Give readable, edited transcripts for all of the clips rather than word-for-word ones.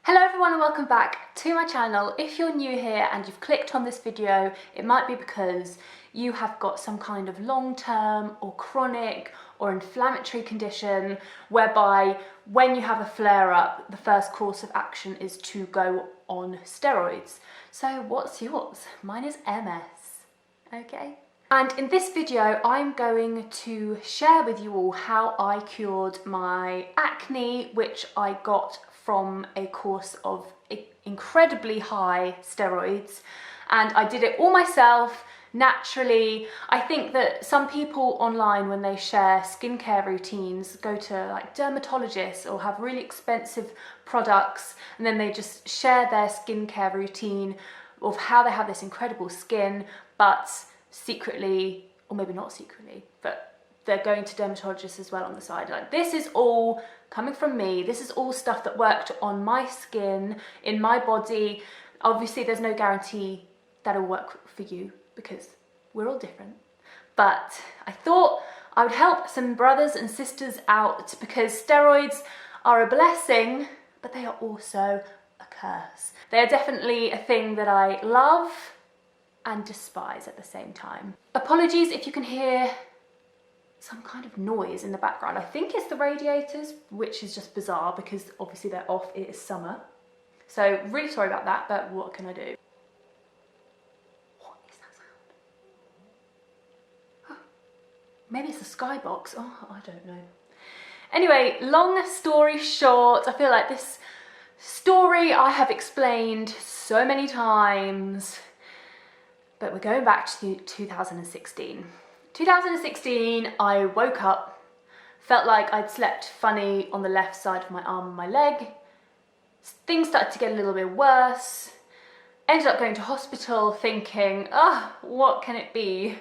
Hello everyone and welcome back to my channel. If you're new here and you've clicked on this video, it might be because you have got some kind of long-term or chronic or inflammatory condition whereby when you have a flare-up, the first course of action is to go on steroids. So what's yours? Mine is MS, okay? And in this video, I'm going to share with you all how I cured my acne, which I got from a course of incredibly high steroids, and I did it all myself, naturally. I think that some people online, when they share skincare routines, go to like dermatologists or have really expensive products, and then they just share their skincare routine of how they have this incredible skin, but secretly, or maybe not secretly, but they're going to dermatologists as well on the side. Like, this is all coming from me. This is all stuff that worked on my skin, in my body. Obviously, there's no guarantee that it'll work for you because we're all different. But I thought I would help some brothers and sisters out because steroids are a blessing, but they are also a curse. They are definitely a thing that I love and despise at the same time. Apologies if you can hear some kind of noise in the background. I think it's the radiators, which is just bizarre because obviously they're off, it is summer. So really sorry about that, but what can I do? What is that sound? Oh, maybe it's the skybox. Oh, I don't know. Anyway, long story short, I feel like this story I have explained so many times, but we're going back to 2016. 2016, I woke up, felt like I'd slept funny on the left side of my arm and my leg. Things started to get a little bit worse. Ended up going to hospital thinking, what can it be?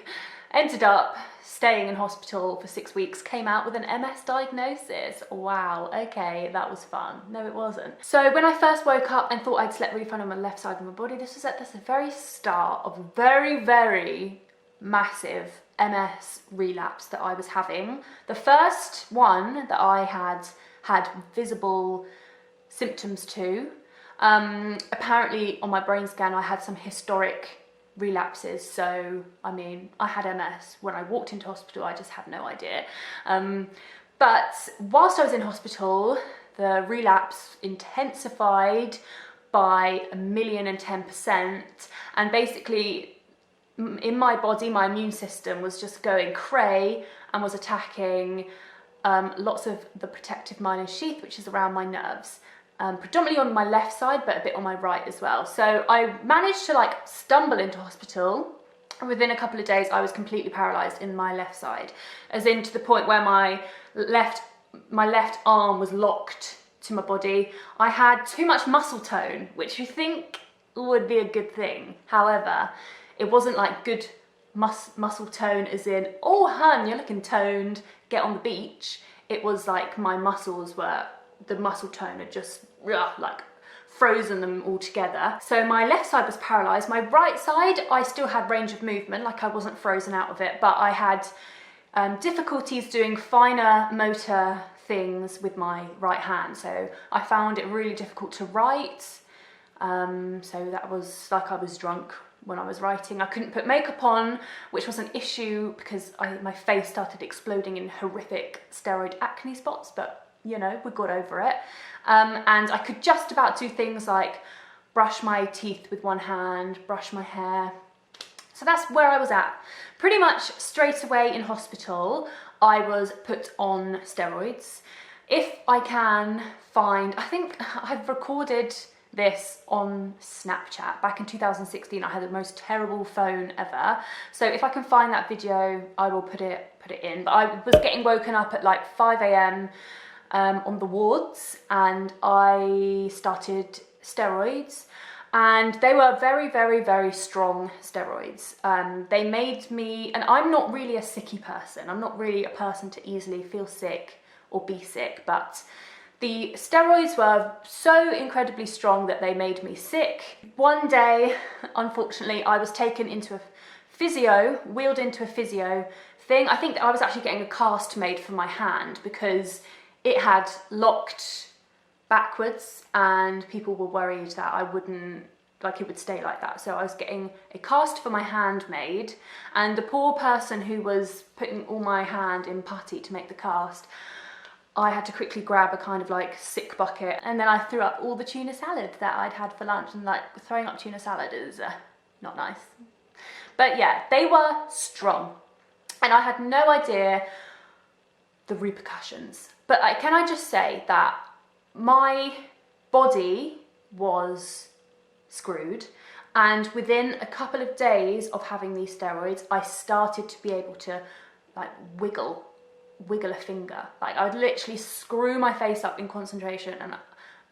Ended up staying in hospital for 6 weeks, came out with an MS diagnosis. Wow, okay, that was fun. No, it wasn't. So when I first woke up and thought I'd slept really funny on my left side of my body, this was at the very start of a very, very massive MS relapse that I was having. The first one that I had visible symptoms to. Apparently on my brain scan I had some historic relapses, so I mean I had MS. When I walked into hospital I just had no idea. But whilst I was in hospital, the relapse intensified by 1,010%, and basically in my body, my immune system was just going cray and was attacking lots of the protective myelin sheath, which is around my nerves, predominantly on my left side, but a bit on my right as well. So I managed to like stumble into hospital. Within a couple of days, I was completely paralyzed in my left side, as in to the point where my left arm was locked to my body. I had too much muscle tone, which you think would be a good thing. However, it wasn't like good muscle tone as in, oh hun, you're looking toned, get on the beach. It was like my muscles were, the muscle tone had just like frozen them all together. So my left side was paralyzed. My right side, I still had range of movement, like I wasn't frozen out of it, but I had difficulties doing finer motor things with my right hand. So I found it really difficult to write. So that was like I was drunk when I was writing. I couldn't put makeup on, which was an issue because my face started exploding in horrific steroid acne spots, but you know, we got over it. And I could just about do things like brush my teeth with one hand, brush my hair. So that's where I was at. Pretty much straight away in hospital, I was put on steroids. If I can find, I think I've recorded this on Snapchat back in 2016. I had the most terrible phone ever, so if I can find that video I will put it in. But I was getting woken up at like 5 AM on the wards, and I started steroids, and they were very, very, very strong steroids. They made me, and I'm not really a sicky person, I'm not really a person to easily feel sick or be sick, but the steroids were so incredibly strong that they made me sick. One day, unfortunately, I was taken into a physio, wheeled into a physio thing. I think I was actually getting a cast made for my hand because it had locked backwards, and people were worried that I wouldn't, like it would stay like that. So I was getting a cast for my hand made, and the poor person who was putting all my hand in putty to make the cast, I had to quickly grab a kind of like sick bucket, and then I threw up all the tuna salad that I'd had for lunch, and like throwing up tuna salad is not nice. But yeah, they were strong, and I had no idea the repercussions. But can I just say that my body was screwed, and within a couple of days of having these steroids, I started to be able to like wiggle a finger. Like I would literally screw my face up in concentration and I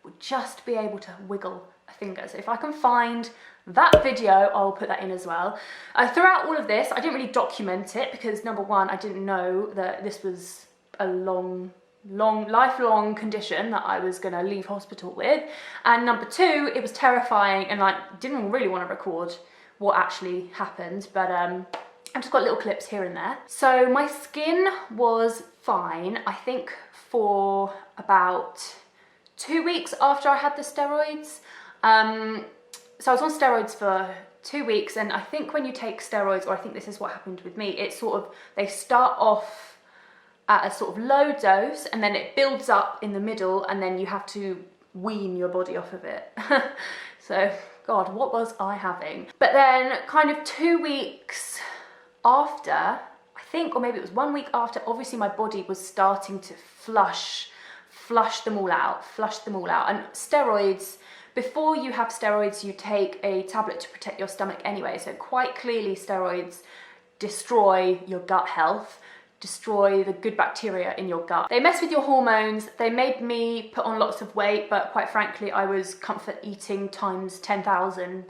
would just be able to wiggle a finger. So if I can find that video, I'll put that in as well. Throughout all of this, I didn't really document it because number one, I didn't know that this was a lifelong condition that I was going to leave hospital with, and number two, it was terrifying, and like didn't really want to record what actually happened, but I've just got little clips here and there. So my skin was fine, I think, for about 2 weeks after I had the steroids. So I was on steroids for 2 weeks, and I think when you take steroids, or I think this is what happened with me, it's sort of, they start off at a sort of low dose and then it builds up in the middle, and then you have to wean your body off of it. So, God, what was I having? But then kind of 2 weeks after, I think, or maybe it was 1 week after, obviously my body was starting to flush them all out. And steroids, before you have steroids, you take a tablet to protect your stomach anyway. So quite clearly steroids destroy your gut health, destroy the good bacteria in your gut. They mess with your hormones. They made me put on lots of weight, but quite frankly, I was comfort eating times 10,000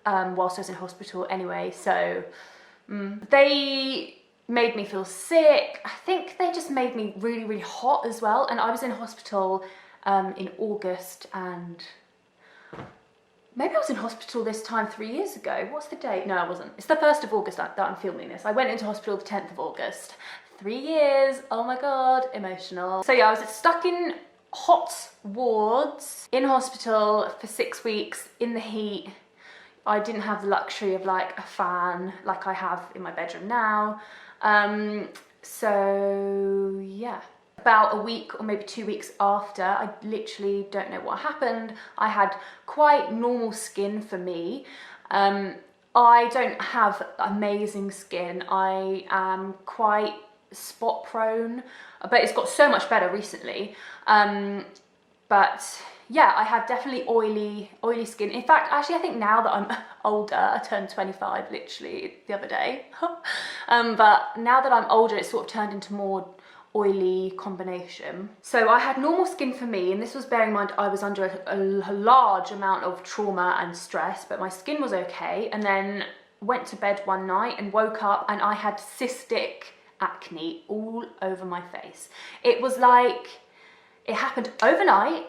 whilst I was in hospital anyway. So they made me feel sick. I think they just made me really, really hot as well. And I was in hospital in August, and maybe I was in hospital this time 3 years ago. What's the date? No, I wasn't. It's the 1st of August that I'm filming this. I went into hospital the 10th of August. 3 years, oh my God, emotional. So yeah, I was stuck in hot wards in hospital for 6 weeks in the heat. I didn't have the luxury of like a fan like I have in my bedroom now. So yeah. About a week or maybe 2 weeks after, I literally don't know what happened. I had quite normal skin for me. I don't have amazing skin. I am quite spot prone, but it's got so much better recently. But yeah, I have definitely oily skin. In fact, actually, I think now that I'm older, I turned 25 literally the other day. But now that I'm older, it's sort of turned into more oily combination. So I had normal skin for me, and this was bearing in mind I was under a large amount of trauma and stress, but my skin was okay. And then went to bed one night and woke up and I had cystic acne all over my face. It was like, it happened overnight.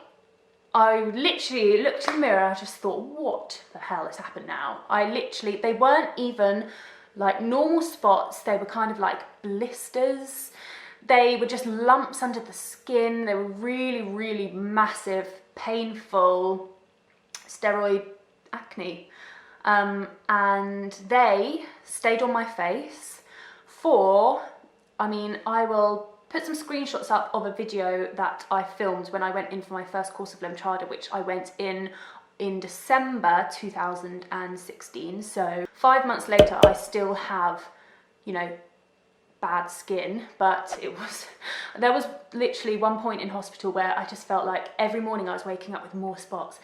I literally looked in the mirror, I just thought, what the hell has happened now? They weren't even like normal spots, they were kind of like blisters. They were just lumps under the skin. They were really, really massive, painful steroid acne. And they stayed on my face for, I mean, I will put some screenshots up of a video that I filmed when I went in for my first course of Lemtrada, which I went in December 2016. So 5 months later, I still have, you know, bad skin, but there was literally one point in hospital where I just felt like every morning I was waking up with more spots,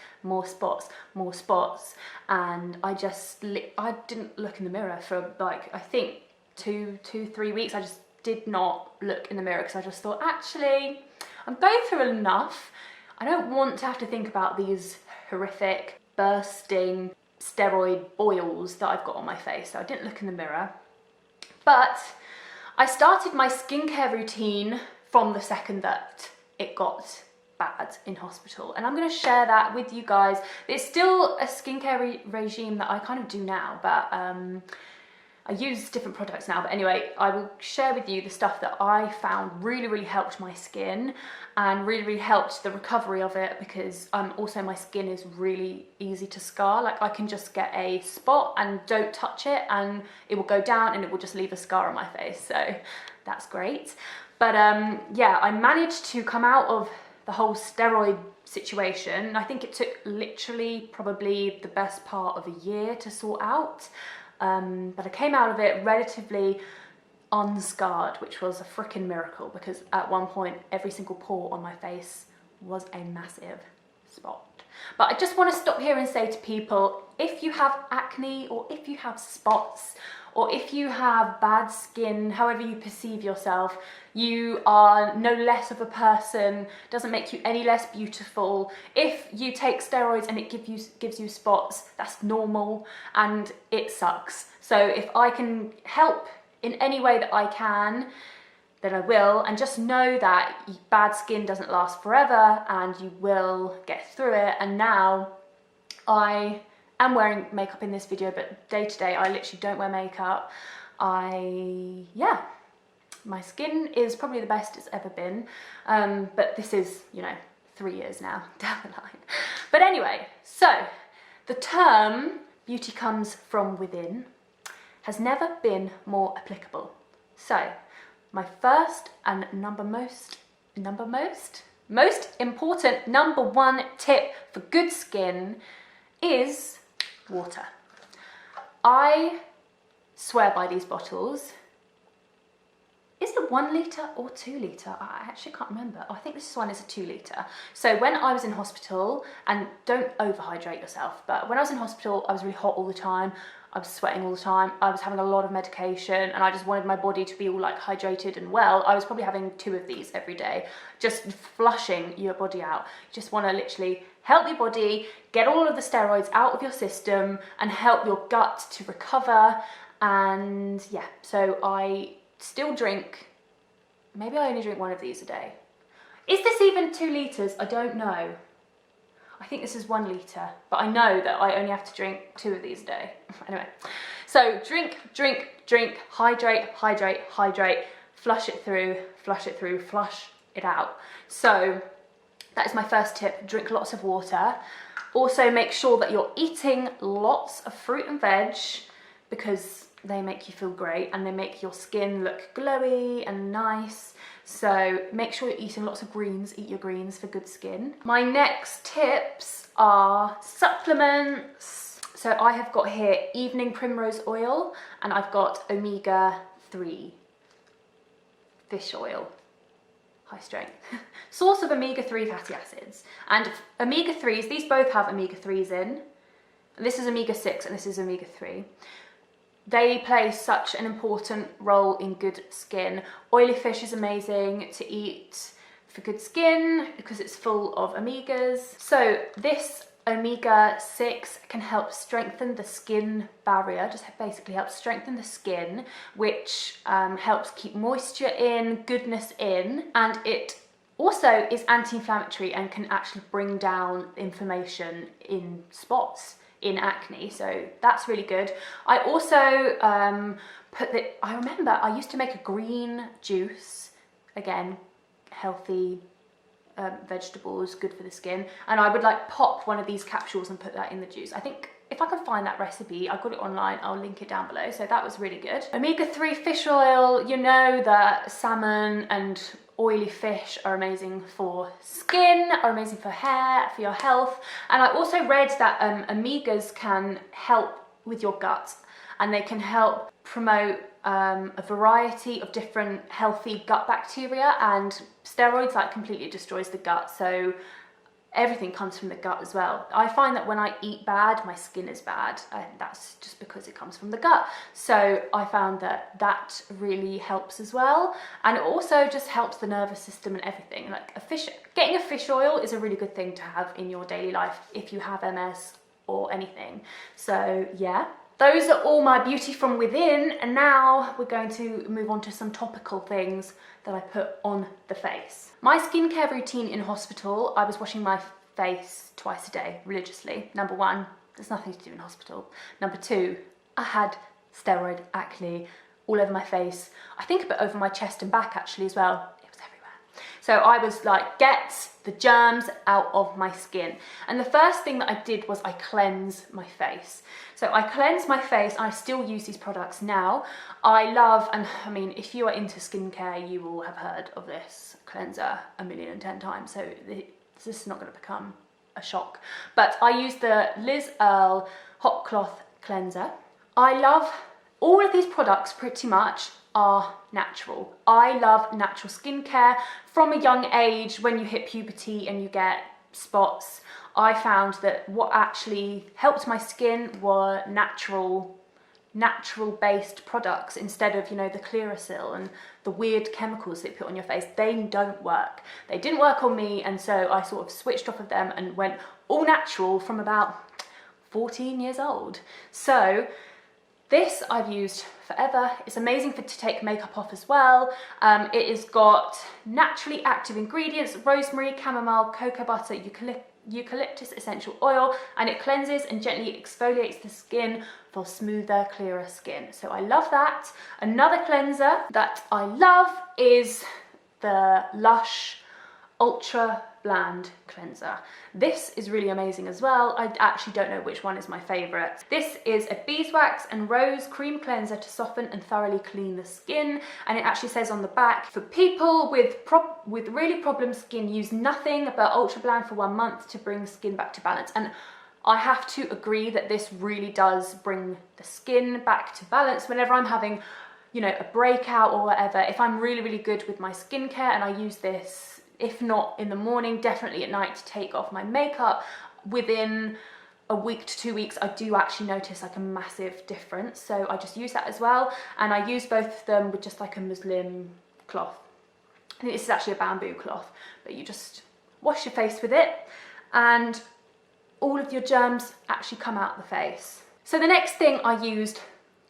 and I didn't look in the mirror for like, I think 3 weeks. I just did not look in the mirror because I just thought, actually, I'm going through enough. I don't want to have to think about these horrific bursting steroid boils that I've got on my face. So I didn't look in the mirror, but I started my skincare routine from the second that it got bad in hospital, and I'm going to share that with you guys. It's still a skincare regime that I kind of do now, but I use different products now, but anyway, I will share with you the stuff that I found really helped my skin and really helped the recovery of it, because also my skin is really easy to scar. Like, I can just get a spot and don't touch it and it will go down and it will just leave a scar on my face, so that's great. But yeah, I managed to come out of the whole steroid situation. I think it took literally probably the best part of a year to sort out, but I came out of it relatively unscarred, which was a freaking miracle, because at one point every single pore on my face was a massive spot. But I just want to stop here and say to people, if you have acne, or if you have spots, or if you have bad skin, however you perceive yourself, you are no less of a person, doesn't make you any less beautiful. If you take steroids and it gives you spots, that's normal and it sucks. So if I can help in any way that I can, then I will. And just know that bad skin doesn't last forever and you will get through it. And now I am wearing makeup in this video, but day to day I literally don't wear makeup. Yeah, my skin is probably the best it's ever been, but this is, you know, 3 years now down the line. But anyway, so the term beauty comes from within has never been more applicable. So my first and most important number one tip for good skin is water. I swear by these bottles. Is it 1 litre or 2 litre? I actually can't remember. I think this one is a 2 litre. So when I was in hospital, and don't overhydrate yourself, but when I was in hospital, I was really hot all the time. I was sweating all the time. I was having a lot of medication and I just wanted my body to be all like hydrated and well. I was probably having 2 of these every day, just flushing your body out. You just want to literally help your body get all of the steroids out of your system and help your gut to recover. And yeah, so I still drink, maybe I only drink 1 of these a day. Is this even 2 litres? I don't know. I think this is 1 litre, but I know that I only have to drink 2 of these a day. Anyway, so drink, hydrate, flush it through, flush it out. So that is my first tip, drink lots of water. Also make sure that you're eating lots of fruit and veg, because they make you feel great and they make your skin look glowy and nice. So make sure you're eating lots of greens, eat your greens for good skin. My next tips are supplements. So I have got here evening primrose oil and I've got omega-3 fish oil, high strength. Source of omega-3 fatty acids. And omega-3s, these both have omega-3s in. This is omega-6 and this is omega-3. They play such an important role in good skin. Oily fish is amazing to eat for good skin because it's full of omegas. So this omega-6 can help strengthen the skin barrier, just basically helps strengthen the skin, which helps keep moisture in, goodness in, and it also is anti-inflammatory and can actually bring down inflammation in spots in acne, so that's really good. I also I remember I used to make a green juice, again healthy vegetables, good for the skin, and I would like pop one of these capsules and put that in the juice. I think if I can find that recipe, I've got it online, I'll link it down below. So that was really good. Omega-3 fish oil, you know that salmon and oily fish are amazing for skin, are amazing for hair, for your health. And I also read that omegas can help with your gut and they can help promote a variety of different healthy gut bacteria, and steroids like completely destroys the gut. So everything comes from the gut as well. I find that when I eat bad, my skin is bad, and that's just because it comes from the gut. So I found that that really helps as well, and it also just helps the nervous system and everything. Like getting a fish oil is a really good thing to have in your daily life if you have MS or anything. So yeah, those are all my beauty from within, and now we're going to move on to some topical things that I put on the face. My skincare routine in hospital, I was washing my face twice a day, religiously. Number one, there's nothing to do in hospital. Number two, I had Steroid Acne all over my face. I think a bit over my chest and back actually as well. It was everywhere. So I was like, get the germs out of my skin. And the first thing that I did was I cleanse my face. So I cleanse my face. I still use these products now. I love, and I mean, if you are into skincare, you will have heard of this cleanser 1,010,000 times. So this is not going to become a shock. But I use the Liz Earle Hot Cloth Cleanser. I love all of these products pretty much are natural. I love natural skincare. From a young age, when you hit puberty and you get spots, I found that what actually helped my skin were natural based products instead of, you know, the Clearasil and the weird chemicals they put on your face. They don't work. They didn't work on me, and so I sort of switched off of them and went all natural from about 14 years old. So this I've used forever. It's amazing to take makeup off as well. It has got naturally active ingredients: rosemary, chamomile, cocoa butter, eucalyptus essential oil, and it cleanses and gently exfoliates the skin for smoother, clearer skin. So I love that. Another cleanser that I love is the Lush Ultra Bland Cleanser. This is really amazing as well. I actually don't know which one is my favorite. This is a beeswax and rose cream cleanser to soften and thoroughly clean the skin. And it actually says on the back, for people with really problem skin, use nothing but Ultra Bland for 1 month to bring skin back to balance. And I have to agree that this really does bring the skin back to balance. Whenever I'm having, you know, a breakout or whatever, if I'm really, really good with my skincare and I use this, if not in the morning, definitely at night to take off my makeup, within a week to 2 weeks, I do actually notice like a massive difference. So I just use that as well. And I use both of them with just like a muslin cloth. I think this is actually a bamboo cloth, but you just wash your face with it and all of your germs actually come out the face. So the next thing I used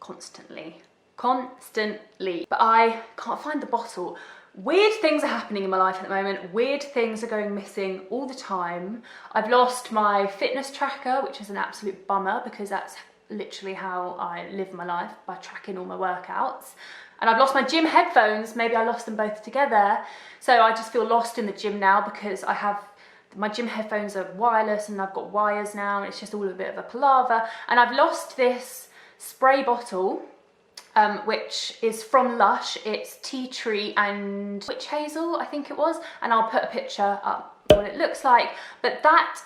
constantly, but I can't find the bottle. Weird things are happening in my life at the moment. Weird things are going missing all the time. I've lost my fitness tracker, which is an absolute bummer because that's literally how I live my life, by tracking all my workouts. And I've lost my gym headphones. Maybe I lost them both together. So I just feel lost in the gym now because I have my gym headphones are wireless and I've got wires now. And it's just all a bit of a palaver. And I've lost this spray bottle, which is from Lush. It's tea tree and witch hazel, I think it was, and I'll put a picture up what it looks like. But that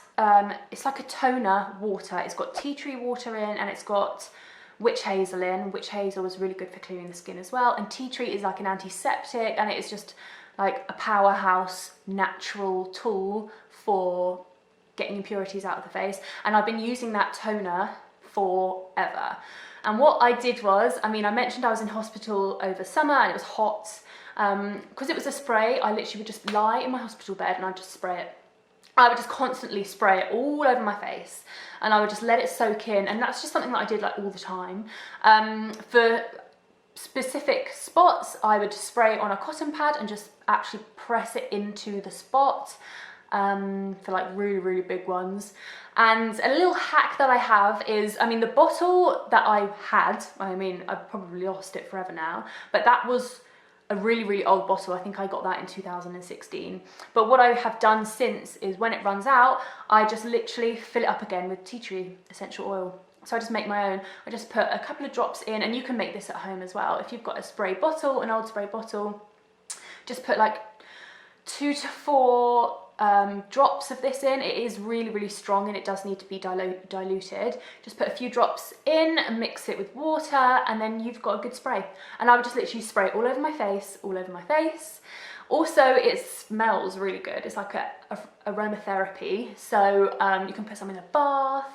it's like a toner water. It's got tea tree water in and it's got witch hazel in. Witch hazel is really good for clearing the skin as well, and tea tree is like an antiseptic, and it is just like a powerhouse natural tool for getting impurities out of the face. And I've been using that toner forever. And what I did was, I mean, I mentioned I was in hospital over summer and it was hot. Because it was a spray, I literally would just lie in my hospital bed and I'd just spray it. I would just constantly spray it all over my face and I would just let it soak in. And that's just something that I did like all the time. For specific spots, I would spray it on a cotton pad and just actually press it into the spot. For like really, really big ones. And a little hack that I have is, I mean, the bottle that I had, I mean, I've probably lost it forever now, but that was a really, really old bottle. I think I got that in 2016. But what I have done since is when it runs out, I just literally fill it up again with tea tree essential oil. So I just make my own. I just put a couple of drops in, and you can make this at home as well. If you've got a spray bottle, an old spray bottle, just put like 2 to 4 drops of this in. It is really, really strong and it does need to be diluted. Just put a few drops in and mix it with water, and then you've got a good spray. And I would just literally spray it all over my face, all over my face. Also, it smells really good. It's like a aromatherapy. So you can put some in a bath.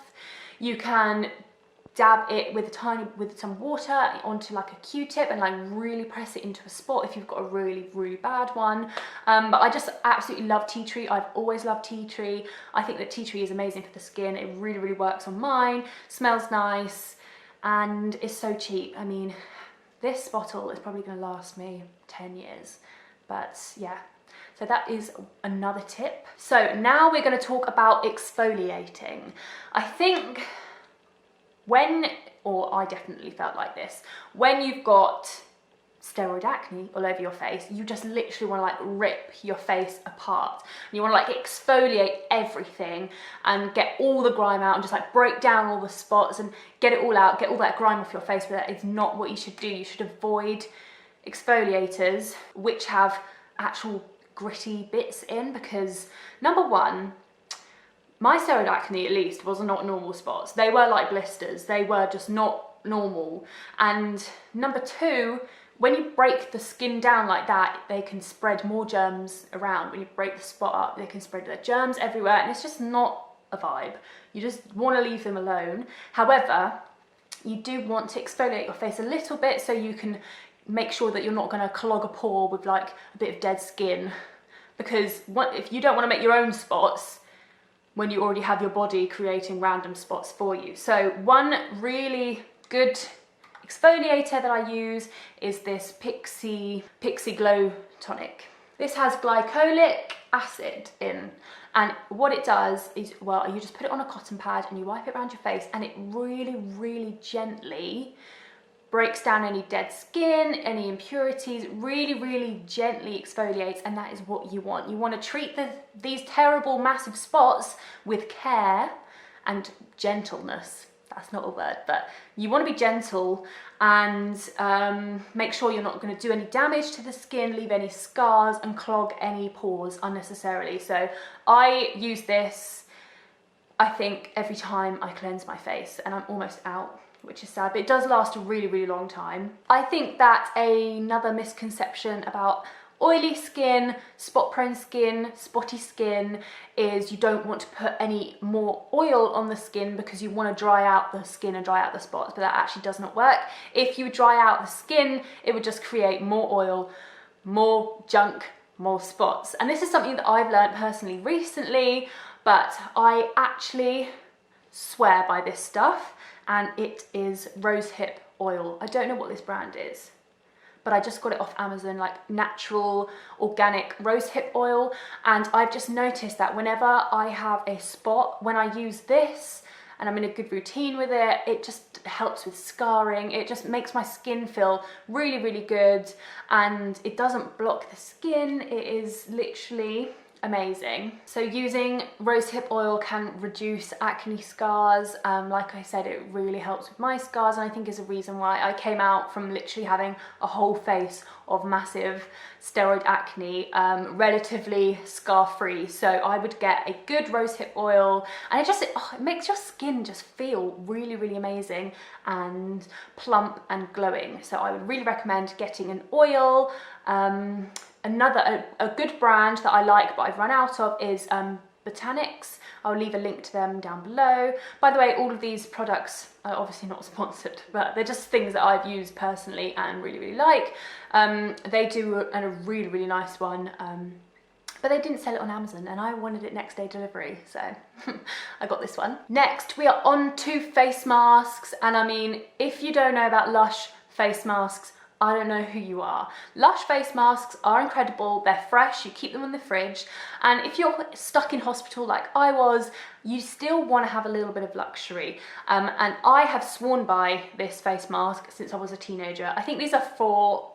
You can dab it with some water onto like a Q-tip and like really press it into a spot if you've got a really, really bad one. But I just absolutely love tea tree. I've always loved tea tree. I think that tea tree is amazing for the skin. It really, really works on mine, smells nice, and is so cheap. I mean, this bottle is probably gonna last me 10 years, but yeah. So that is another tip. So now we're gonna talk about exfoliating. I think when or I definitely felt like this. When you've got steroid acne all over your face, you just literally want to like rip your face apart. You want to like exfoliate everything and get all the grime out and just like break down all the spots and get it all out, get all that grime off your face. But that is not what you should do. You should avoid exfoliators which have actual gritty bits in, because number one, my steroid acne at least was not normal spots. They were like blisters. They were just not normal. And number two, when you break the skin down like that, they can spread more germs around. When you break the spot up, they can spread their germs everywhere, and it's just not a vibe. You just want to leave them alone. However, you do want to exfoliate your face a little bit so you can make sure that you're not going to clog a pore with like a bit of dead skin. Because if you don't want to make your own spots when you already have your body creating random spots for you. So one really good exfoliator that I use is this Pixi Glow Tonic. This has glycolic acid in, and what it does is, well, you just put it on a cotton pad and you wipe it around your face, and it really, really gently breaks down any dead skin, any impurities, really, really gently exfoliates, and that is what you want. You want to treat these terrible, massive spots with care and gentleness. That's not a word, but you want to be gentle and make sure you're not going to do any damage to the skin, leave any scars and clog any pores unnecessarily. So I use this, I think, every time I cleanse my face, and I'm almost out, which is sad, but it does last a really, really long time. I think that another misconception about oily skin, spot-prone skin, spotty skin is you don't want to put any more oil on the skin because you want to dry out the skin and dry out the spots, but that actually does not work. If you dry out the skin, it would just create more oil, more junk, more spots. And this is something that I've learned personally recently, but I actually swear by this stuff, and it is rosehip oil. I don't know what this brand is, but I just got it off Amazon, like natural, organic rosehip oil. And I've just noticed that whenever I have a spot, when I use this and I'm in a good routine with it, it just helps with scarring. It just makes my skin feel really, really good, and it doesn't block the skin. It is literally amazing. So using rosehip oil can reduce acne scars. Like I said, it really helps with my scars, and I think is a reason why I came out from literally having a whole face of massive steroid acne relatively scar-free. So I would get a good rosehip oil, and it makes your skin just feel really, really amazing and plump and glowing. So I would really recommend getting an oil. A good brand that I like but I've run out of is Botanics. I'll leave a link to them down below. By the way, all of these products are obviously not sponsored, but they're just things that I've used personally and really, really like. They do a really, really nice one, but they didn't sell it on Amazon, and I wanted it next day delivery, so I got this one. Next, we are on to face masks, and I mean, if you don't know about Lush face masks, I don't know who you are. Lush face masks are incredible. They're fresh, you keep them in the fridge, and if you're stuck in hospital like I was, you still want to have a little bit of luxury. And I have sworn by this face mask since I was a teenager. I think these are for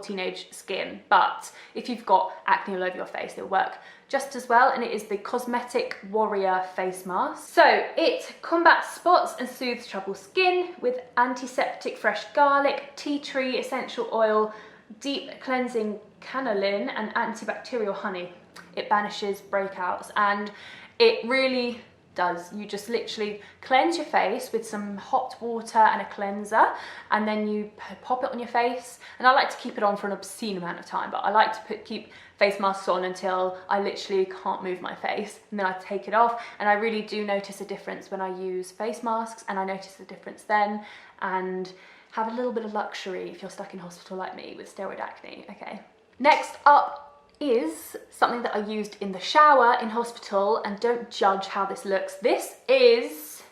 teenage skin, but if you've got acne all over your face, it'll work just as well, and it is the Cosmetic Warrior face mask. So it combats spots and soothes troubled skin with antiseptic fresh garlic, tea tree essential oil, deep cleansing cannellin, and antibacterial honey. It banishes breakouts, and it really does. You just literally cleanse your face with some hot water and a cleanser, and then you pop it on your face. And I like to keep it on for an obscene amount of time, but I like to keep face masks on until I literally can't move my face, and then I take it off. And I really do notice a difference when I use face masks, and I notice the difference then, and have a little bit of luxury if you're stuck in hospital like me with steroid acne. Okay, next up is something that I used in the shower in hospital, and don't judge how this looks. This is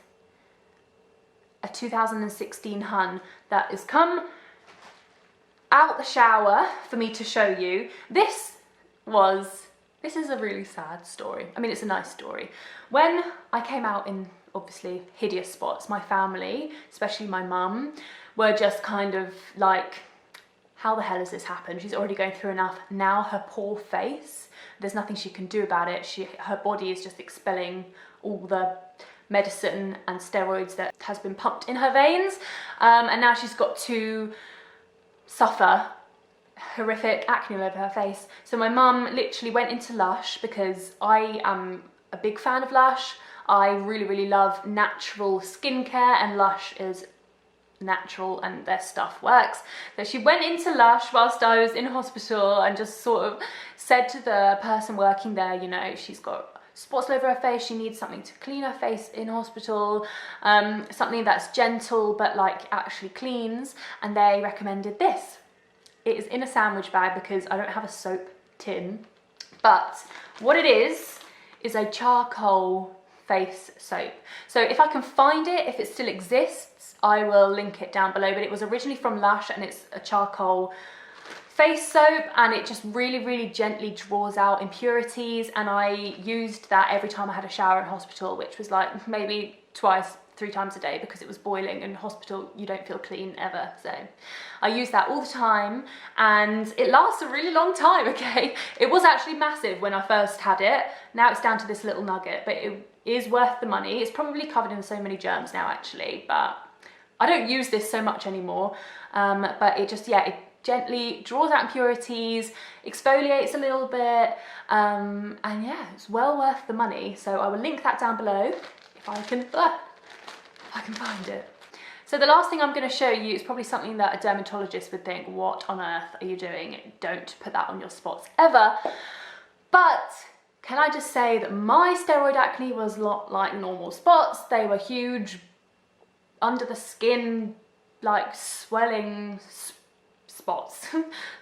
a 2016 Hun that has come out the shower for me to show you. This is a really sad story. I mean, it's a nice story. When I came out obviously hideous spots. My family, especially my mum, were just kind of like, how the hell has this happened? She's already going through enough. Now her poor face, there's nothing she can do about it. Her body is just expelling all the medicine and steroids that has been pumped in her veins. And now she's got to suffer horrific acne all over her face. So my mum literally went into Lush, because I am a big fan of Lush. I really, really love natural skincare, and Lush is natural and their stuff works. So she went into Lush whilst I was in hospital and just sort of said to the person working there, you know, she's got spots all over her face, she needs something to clean her face in hospital, something that's gentle but like actually cleans, and they recommended this. It is in a sandwich bag because I don't have a soap tin, but what it is a charcoal face soap. So if I can find it, if it still exists, I will link it down below, but it was originally from Lush, and it's a charcoal face soap, and it just really, really gently draws out impurities, and I used that every time I had a shower in hospital, which was like maybe twice, 3 times a day, because it was boiling. In hospital you don't feel clean ever, so I use that all the time, and it lasts a really long time. Okay, it was actually massive when I first had it. Now it's down to this little nugget, but it is worth the money. It's probably covered in so many germs now actually, but I don't use this so much anymore. But it just, yeah, it gently draws out impurities, exfoliates a little bit, and yeah, it's well worth the money. So I will link that down below if I can find it. So the last thing I'm going to show you is probably something that a dermatologist would think, what on earth are you doing? Don't put that on your spots ever. But can I just say that my steroid acne was a lot like normal spots. They were huge, under the skin, like swelling spots,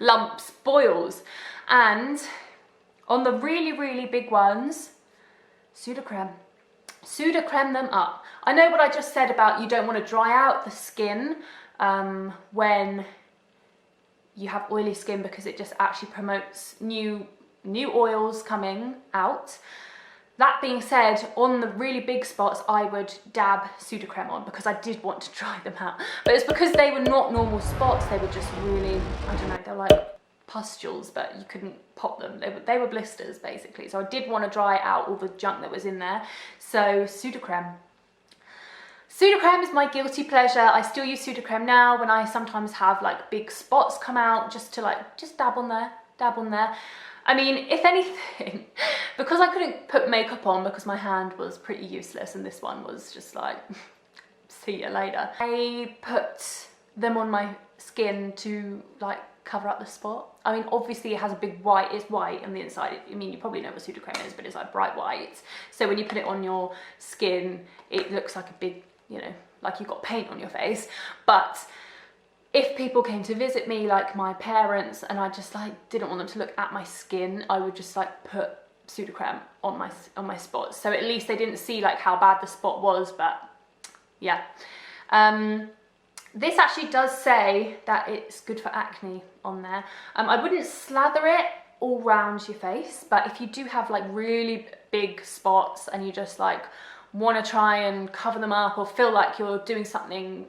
lumps, boils, and on the really, really big ones, Sudocrem them up. I know what I just said about you don't want to dry out the skin when you have oily skin, because it just actually promotes new oils coming out. That being said, on the really big spots, I would dab Sudocrem on, because I did want to dry them out. But it's because they were not normal spots. They were just really, I don't know, they're like pustules, but you couldn't pop them. They were blisters, basically. So I did want to dry out all the junk that was in there. So Sudocrem. Sudocrem is my guilty pleasure. I still use Sudocrem now when I sometimes have like big spots come out, just to like, just dab on there. I mean, if anything, because I couldn't put makeup on because my hand was pretty useless, and this one was just like, see you later, I put them on my skin to like cover up the spot. I mean, obviously it has a big white, it's white on the inside. I mean, you probably know what Sudocrem is, but it's like bright white. So when you put it on your skin, it looks like a big, you know, like you've got paint on your face. But if people came to visit me, like my parents, and I just like didn't want them to look at my skin, I would just like put Sudocrem on my spots. So at least they didn't see like how bad the spot was, but yeah. This actually does say that it's good for acne on there. I wouldn't slather it all round your face, but if you do have like really big spots and you just like want to try and cover them up, or feel like you're doing something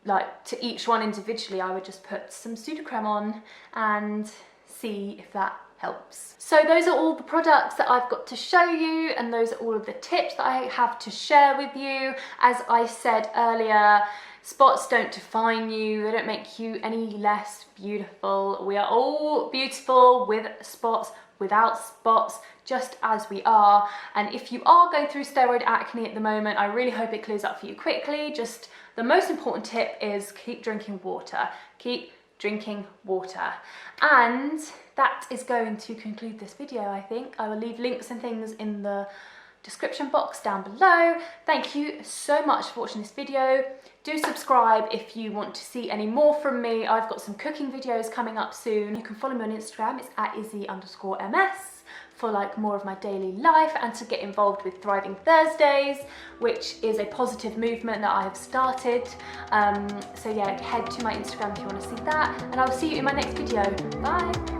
like to each one individually, I would just put some Sudocrem on and see if that helps. So those are all the products that I've got to show you, and those are all of the tips that I have to share with you. As I said earlier, spots don't define you, they don't make you any less beautiful. We are all beautiful with spots, without spots, just as we are. And if you are going through steroid acne at the moment, I really hope it clears up for you quickly. Just the most important tip is keep drinking water. Keep drinking water. And that is going to conclude this video, I think. I will leave links and things in the description box down below. Thank you so much for watching this video. Do subscribe if you want to see any more from me. I've got some cooking videos coming up soon. You can follow me on Instagram, it's @Izzy_MS, for like more of my daily life, and to get involved with Thriving Thursdays, which is a positive movement that I have started. So yeah, head to my Instagram if you want to see that, and I will see you in my next video. Bye.